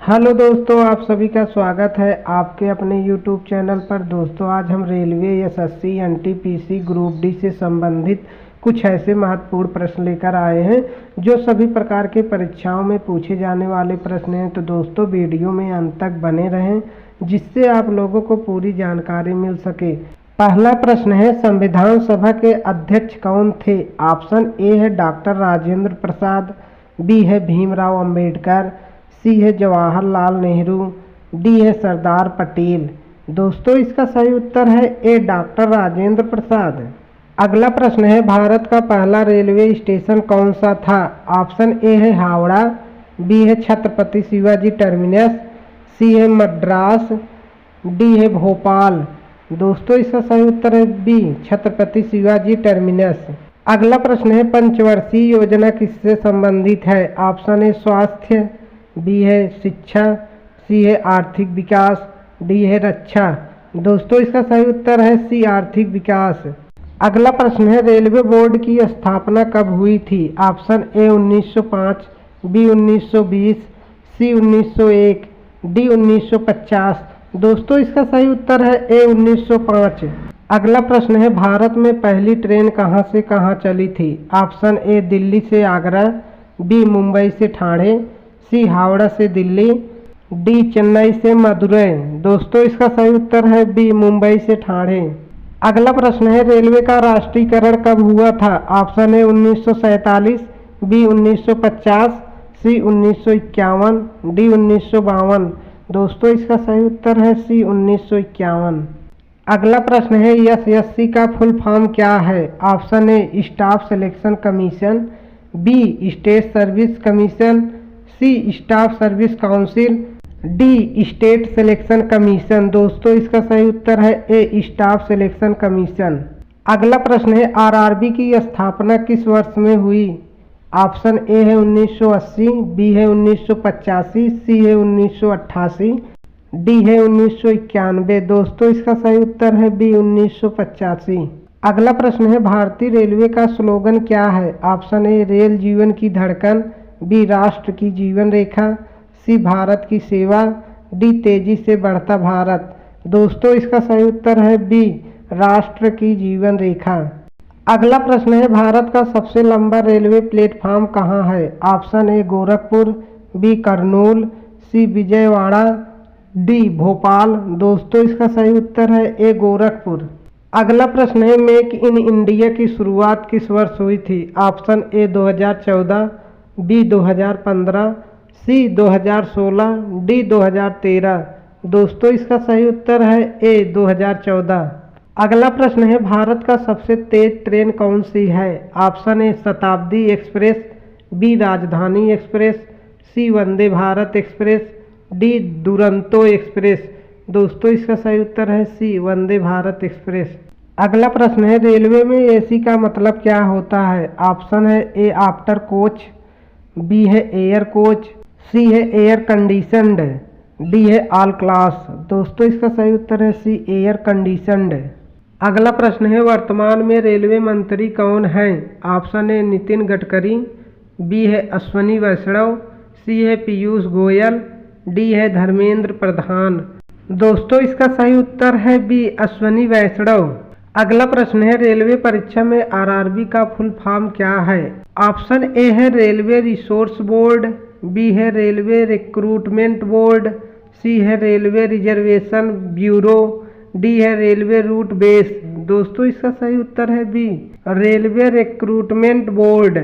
Hello दोस्तों, आप सभी का स्वागत है आपके अपने यूट्यूब चैनल पर। दोस्तों, आज हम railway SSC NTPC group D से संबंधित कुछ ऐसे महत्वपूर्ण प्रश्न लेकर आए हैं जो सभी प्रकार के परीक्षाओं में पूछे जाने वाले प्रश्न हैं। तो दोस्तों, वीडियो में अंत तक बने रहें जिससे आप लोगों को पूरी जानकारी मिल सके। पहला प्रश्न है, संविधान सभा के अध्यक्ष कौन थे? ऑप्शन ए है डॉक्टर राजेंद्र प्रसाद, बी है भीमराव अंबेडकर, सी है जवाहरलाल नेहरू, डी है सरदार पटेल। दोस्तों, इसका सही उत्तर है ए डॉक्टर राजेंद्र प्रसाद। अगला प्रश्न है, भारत का पहला रेलवे स्टेशन कौन सा था? ऑप्शन ए है हावड़ा, बी है छत्रपति शिवाजी टर्मिनस, सी है मद्रास, डी है भोपाल। दोस्तों, इसका सही उत्तर है बी छत्रपति शिवाजी टर्मिनस। अगला प्रश्न है, पंचवर्षीय योजना किससे संबंधित है? ऑप्शन ए स्वास्थ्य, बी है शिक्षा, सी है आर्थिक विकास, डी है रक्षा। दोस्तों, इसका सही उत्तर है सी आर्थिक विकास। अगला प्रश्न है, रेलवे बोर्ड की स्थापना कब हुई थी? Option A 1905, B 1920, C 1901, D 1950। दोस्तों, इसका सही उत्तर है ए 1905। अगला प्रश्न है, भारत में पहली ट्रेन कहां से कहां चली थी? ऑप्शन ए दिल्ली से आगरा, बी मुंबई से ठाणे, सी हावड़ा से दिल्ली, डी चेन्नई से मदुरई। दोस्तों, इसका सही उत्तर है बी मुंबई से ठाणे। अगला प्रश्न है, रेलवे का राष्ट्रीयकरण कब हुआ था? Option A 1947, B 1950, C 1951, D 1952। दोस्तों, इसका सही उत्तर है सी 1951। अगला प्रश्न है, एसएससी का फुल फॉर्म क्या है? Option A staff selection commission, B state service commission, C staff service council, D state selection commission. दोस्तों, इसका सही उत्तर है ए स्टाफ सिलेक्शन कमीशन। अगला प्रश्न है, आरआरबी की स्थापना किस वर्ष में हुई? ऑप्शन ए है 1980, बी है 1985, सी है 1988, डी है 1991। दोस्तों, इसका सही उत्तर है बी 1985। अगला प्रश्न है, भारतीय रेलवे का स्लोगन क्या है? ऑप्शन ए रेल जीवन की धड़कन, बी राष्ट्र की जीवन रेखा, सी भारत की सेवा, डी तेजी से बढ़ता भारत। दोस्तों, इसका सही उत्तर है बी राष्ट्र की जीवन रेखा। अगला प्रश्न है, भारत का सबसे लंबा रेलवे प्लेटफॉर्म कहाँ है? Option A Gorakhpur, B Kurnool, C Vijayawada, D Bhopal. दोस्तों, इसका सही उत्तर है ए गोरखपुर। अगला प्रश्न है, मेक इन इंडिया की शुरुआत किस वर्ष हुई थी? Option A 2014, B 2015, C 2016, D 2013। दोस्तों, इसका सही उत्तर है ए 2014। अगला प्रश्न है, भारत का सबसे तेज ट्रेन कौन सी है? Option A Shatabdi express, B Rajdhani express, C Vande Bharat express, D Duronto express. दोस्तों, इसका सही उत्तर है सी वंदे भारत एक्सप्रेस। अगला प्रश्न है, रेलवे में एसी का मतलब क्या होता है? ऑप्शन है ए आफ्टर कोच, बी है एयर कोच, सी है एयर कंडीशनड, डी है ऑल क्लास। दोस्तों, इसका सही उत्तर है सी एयर कंडीशनड। अगला प्रश्न है, वर्तमान में रेलवे मंत्री कौन है? Option A Nitin Gadkari, B है अश्विनी वैष्णव, सी है पीयूष गोयल, डी है धर्मेंद्र प्रधान। दोस्तों, इसका सही उत्तर है बी अश्विनी वैष्णव। अगला प्रश्न है, रेलवे परीक्षा में आरआरबी का फुल फॉर्म क्या है? ऑप्शन ए है रेलवे रिसोर्स बोर्ड, बी है रेलवे रिक्रूटमेंट बोर्ड, सी है रेलवे रिजर्वेशन ब्यूरो, डी है रेलवे रूट बेस। दोस्तों, इसका सही उत्तर है बी रेलवे रिक्रूटमेंट बोर्ड।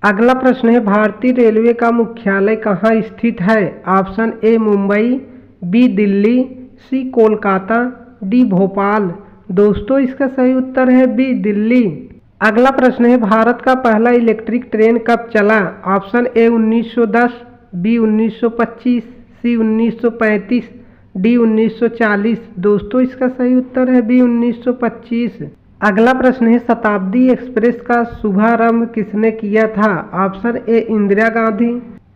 अगला प्रश्न है, भारतीय रेलवे का मुख्यालय कहाँ स्थित है? Option A Mumbai, B Delhi, C Kolkata, D Bhopal. दोस्तों, इसका सही उत्तर है बी दिल्ली। अगला प्रश्न है, भारत का पहला इलेक्ट्रिक ट्रेन कब चला? Option A 1910, B 1925, C 1935, D 1940। दोस्तों, इसका सही उत्तर है बी 1925। अगला प्रश्न है, शताब्दी एक्सप्रेस का शुभारंभ किसने किया था? Option A Indira Gandhi,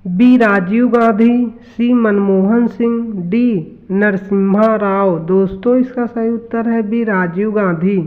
B Rajiv Gandhi, C Manmohan Singh, D Narasimha Rao. दोस्तों, इसका सही उत्तर है बी राजीव गांधी।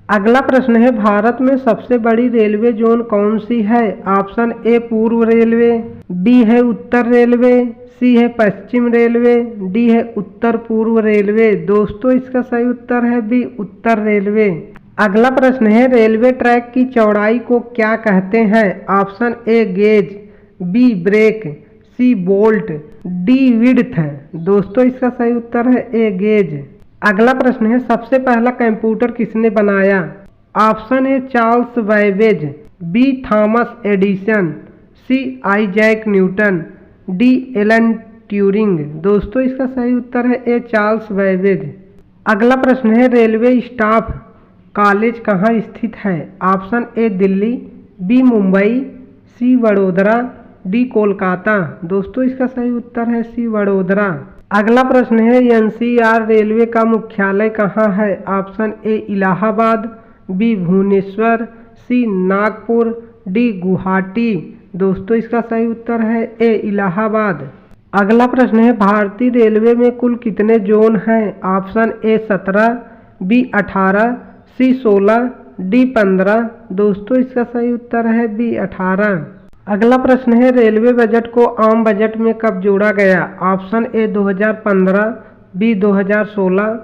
अगला प्रश्न है, भारत में सबसे बड़ी रेलवे जोन कौन सी है? ऑप्शन ए पूर्व रेलवे, बी है उत्तर रेलवे, सी है पश्चिम रेलवे, डी है उत्तर पूर्व रेलवे। दोस्तों इसका सही उत्तर है बी उत्तर रेलवे। अगला प्रश्न है रेलवे ट्रैक की चौड़ाई को क्या कहते हैं? Option A gauge, B brake, C bolt, D width. दोस्तों इसका सही उत्तर है ए गेज। अगला प्रश्न है सबसे पहला कंप्यूटर किसने बनाया? Option A Charles Babbage, B Thomas Edison, C Isaac Newton, D Alan Turing. दोस्तों इसका सही उत्तर है ए चार्ल्स बैबेज। अगला प्रश्न है रेलवे स्टाफ कॉलेज कहाँ स्थित है? Option A Delhi, B Mumbai, C Vadodara, D Kolkata. दोस्तों इसका सही उत्तर है सी वडोदरा। अगला प्रश्न है एनसीआर रेलवे का मुख्यालय कहाँ है? Option A Allahabad, B Bhubaneswar, C Nagpur, D Guwahati. दोस्तों इसका सही उत्तर है ए इलाहाबाद। अगला प्रश्न है भारतीय रेलवे में कुल कितने जोन हैं? Option A 17, B 18, C 16, D 15। दोस्तों इसका सही उत्तर है बी 18। अगला प्रश्न है रेलवे बजट को आम बजट में कब जोड़ा गया? Option A 2015, B 2016,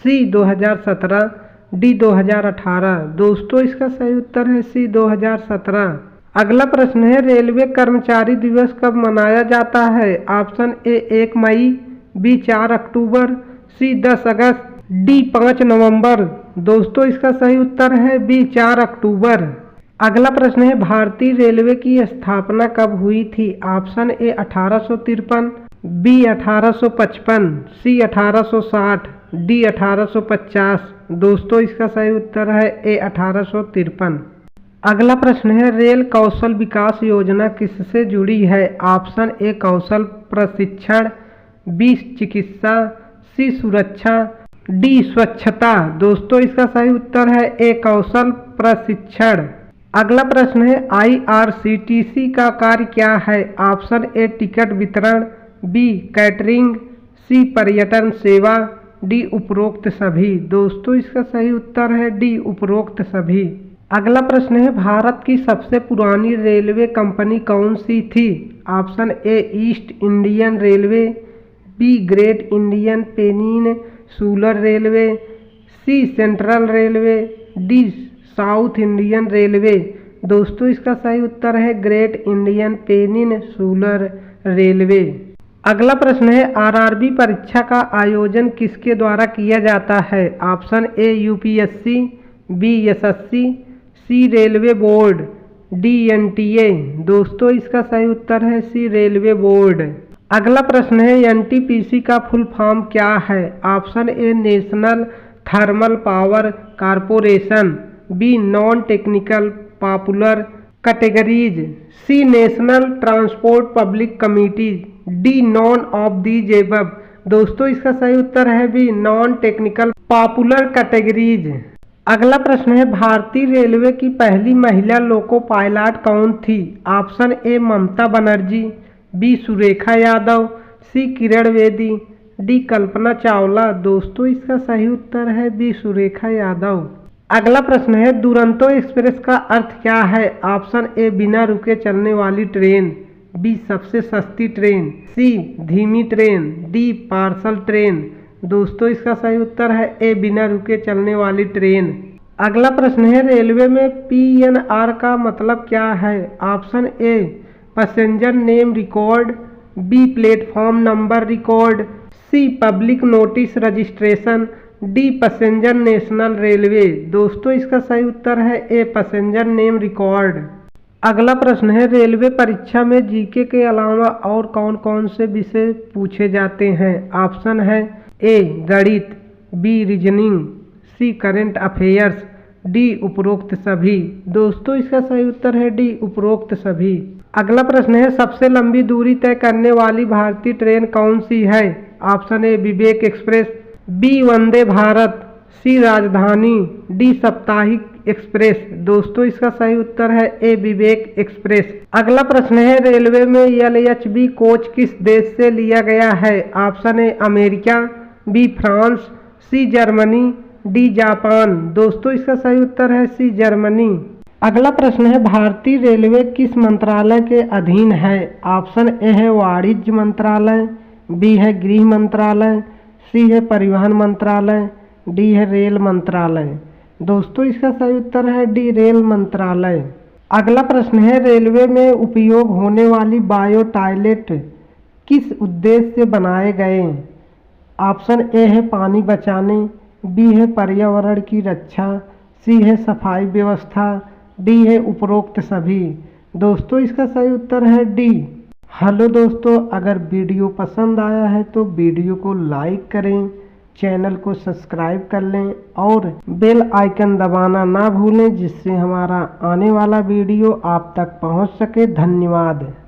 C 2017, D 2018। दोस्तों इसका सही उत्तर है सी 2017। अगला प्रश्न है रेलवे कर्मचारी दिवस कब मनाया जाता है? ऑप्शन ए 1 मई, बी 4 अक्टूबर, सी 10 अगस्त, डी 5 नवंबर। दोस्तों इसका सही उत्तर है बी 4 अक्टूबर। अगला प्रश्न है भारतीय रेलवे की स्थापना कब हुई थी? Option A 1853, B 1855, C 1860, D 1850। दोस्तों इसका सही उत्तर है ए 1853। अगला प्रश्न है रेल कौशल विकास योजना किससे जुड़ी है? ऑप्शन ए कौशल प्रशिक्षण, बी चिकित्सा, सी सुरक्षा, डी स्वच्छता। दोस्तों इसका सही उत्तर है ए कौशल प्रशिक्षण। अगला प्रश्न है आईआरसीटीसी का कार्य क्या है? ऑप्शन ए टिकट वितरण, बी कैटरिंग, सी पर्यटन सेवा, डी उपरोक्त सभी। दोस्तों इसका सही उत्तर है डी उपरोक्त सभी। अगला प्रश्न है भारत की सबसे पुरानी रेलवे कंपनी कौन सी थी? Option A East Indian Railway, B Great Indian Peninsular Railway, C Central Railway, D South Indian Railway. दोस्तों इसका सही उत्तर है ग्रेट इंडियन पेनिनसुलर रेलवे। अगला प्रश्न है आरआरबी परीक्षा का आयोजन किसके द्वारा किया जाता है? Option A UPSC, B SSC, C railway board, D NTA. दोस्तों इसका सही उत्तर है सी रेलवे बोर्ड। अगला प्रश्न है एनटीपीसी का फुल फॉर्म क्या है? Option A national thermal power corporation, B non technical popular categories, C national transport public committee, D none of these above. दोस्तों इसका सही उत्तर है B non technical popular categories. अगला प्रश्न है भारतीय रेलवे की पहली महिला लोको पायलट कौन थी? Option A Mamata Banerjee, B Surekha Yadav, C Kiran Bedi, D Kalpana Chawla. दोस्तों इसका सही उत्तर है बी सुरेखा यादव। अगला प्रश्न है दुरंतो एक्सप्रेस का अर्थ क्या है? ऑप्शन ए बिना रुके चलने वाली ट्रेन, बी सबसे सस्ती ट्रेन, सी धीमी ट्रेन, डी पार्सल ट्रेन। दोस्तों इसका सही उत्तर है ए बिना रुके चलने वाली ट्रेन। अगला प्रश्न है रेलवे में पीएनआर का मतलब क्या है? Option A passenger name record, B platform number record, C public notice registration, D passenger national railway. दोस्तों इसका सही उत्तर है ए पैसेंजर नेम रिकॉर्ड। अगला प्रश्न है रेलवे परीक्षा में जीके के अलावा और कौन कौन से विषय पूछे जाते हैं? ऑप्शन है ए गणित, बी रीजनिंग, सी करंट अफेयर्स, डी उपरोक्त सभी। दोस्तों इसका सही उत्तर है डी उपरोक्त सभी। अगला प्रश्न है सबसे लंबी दूरी तय करने वाली भारतीय ट्रेन कौन सी है? Option A Vivek express, B Vande Bharat, C Rajdhani, D साप्ताहिक एक्सप्रेस। दोस्तों इसका सही उत्तर है ए विवेक एक्सप्रेस। अगला प्रश्न है रेलवे में एलएचबी कोच किस देश से लिया गया है? Option A America, B France, C Germany, D Japan. दोस्तों इसका सही उत्तर है सी जर्मनी। अगला प्रश्न है भारतीय रेलवे किस मंत्रालय के अधीन है? ऑप्शन ए है वाणिज्य मंत्रालय, बी है गृह मंत्रालय, सी है परिवहन मंत्रालय, डी है रेल मंत्रालय। दोस्तों इसका सही उत्तर है डी, रेल मंत्रालय। अगला प्रश्न है, रेलवे में उपयोग होने वाली बायो टॉयलेट किस उद्देश्य से बनाए गए? ऑप्शन ए है पानी बचाने, बी है पर्यावरण की रक्षा, सी है सफाई व्यवस्था, डी है उपरोक्त सभी। दोस्तों इसका सही उत्तर है डी। हेलो दोस्तों, अगर वीडियो पसंद आया है तो वीडियो को लाइक करें, चैनल को सब्सक्राइब कर लें और बेल आइकन दबाना ना भूलें, जिससे हमारा आने वाला वीडियो आप तक पहुंच सके। धन्यवाद।